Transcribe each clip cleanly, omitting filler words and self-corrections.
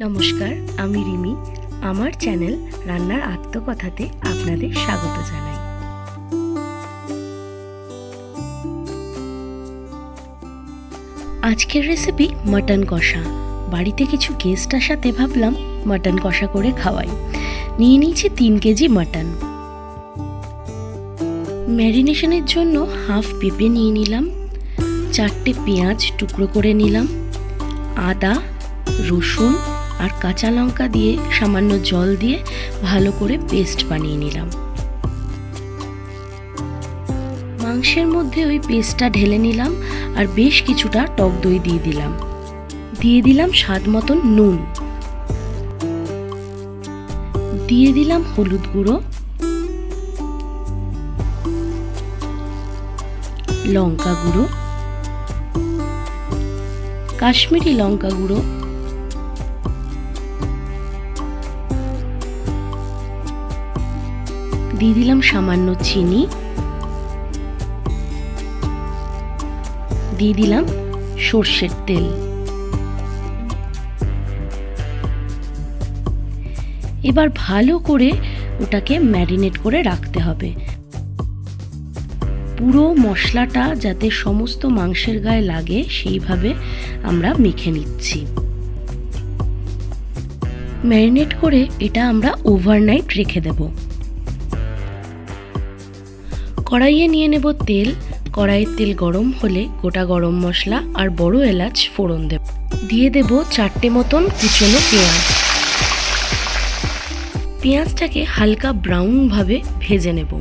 নমস্কার, আমি রিমি। আমার চ্যানেল রান্নার আত্মকথাতে আপনাদের স্বাগত জানাই। আজকের রেসিপি মাটন কষা। বাড়িতে কিছু গেস্ট আসাতে ভাবলাম মাটন কষা করে খাওয়াই। নিয়ে নিয়েছি 3 কেজি মাটন। ম্যারিনেশনের জন্য হাফ পেঁপে নিয়ে নিলাম, 4টে পেঁয়াজ টুকরো করে নিলাম, আদা, রসুন আর কাঁচা লঙ্কা দিয়ে সামান্য জল দিয়ে ভালো করে পেস্ট বানিয়ে নিলাম। মাংসের মধ্যে ওই পেস্টটা ঢেলে নিলাম আর বেশ কিছুটা টক দই দিয়ে দিলাম স্বাদ মতন নুন, দিয়ে দিলাম হলুদ গুঁড়ো, লঙ্কা গুঁড়ো, কাশ্মীরি লঙ্কা গুঁড়ো, দিয়ে দিলাম সামান্য চিনি, দিয়ে দিলাম সর্ষের তেল। এবার ভালো করে ওটাকে ম্যারিনেট করে রাখতে হবে। পুরো মশলাটা যাতে সমস্ত মাংসের গায়ে লাগে সেইভাবে আমরা মেখে নিচ্ছি। ম্যারিনেট করে এটা আমরা ওভারনাইট রেখে দেব। কড়াইয়ে নিয়ে নেব তেল। কড়াইয়ের তেল গরম হলে গোটা গরম মশলা আর বড় এলাচ ফোড়ন দেব। দিয়ে দেব 4টে মতন কুচনো পেঁয়াজ। পেঁয়াজটাকে হালকা ব্রাউন ভাবে ভেজে নেব।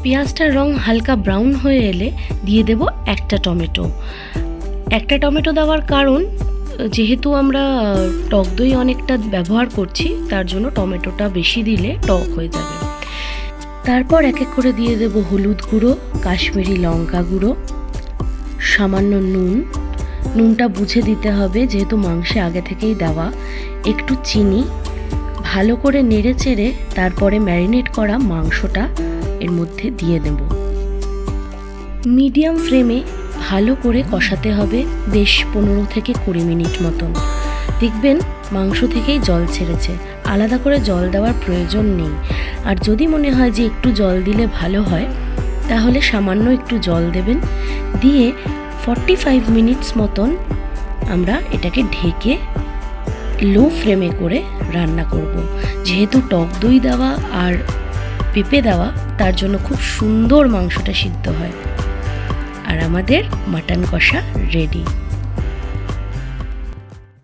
পেঁয়াজটার রং হালকা ব্রাউন হয়ে এলে দিয়ে দেব একটা টমেটো। একটা টমেটো দেওয়ার কারণ, যেহেতু আমরা টক দই অনেকটা ব্যবহার করছি, তার জন্য টমেটোটা বেশি দিলে টক হয়ে যাবে। তারপর এক এক করে দিয়ে দেব হলুদ গুঁড়ো, কাশ্মীরি লঙ্কা গুঁড়ো, সামান্য নুন। নুনটা বুঝে দিতে হবে যেহেতু মাংসে আগে থেকেই দেওয়া। একটু চিনি। ভালো করে নেড়ে চেড়ে তারপরে ম্যারিনেট করা মাংসটা এর মধ্যে দিয়ে দেব। মিডিয়াম ফ্লেমে ভালো করে কষাতে হবে বেশ 15 থেকে 20 মিনিট মতন। দেখবেন মাংস থেকেই জল ছেড়েছে, আলাদা করে জল দেওয়ার প্রয়োজন নেই। আর যদি মনে হয় যে একটু জল দিলে ভালো হয়, তাহলে সামান্য একটু জল দেবেন। দিয়ে 45 মিনিটস মতন আমরা এটাকে ঢেকে লো ফ্লেমে করে রান্না করব। যেহেতু টক দই দেওয়া আর পেঁপে দেওয়া, তার জন্য খুব সুন্দর মাংসটা সিদ্ধ হয়। আর আমাদের মাটন কষা রেডি।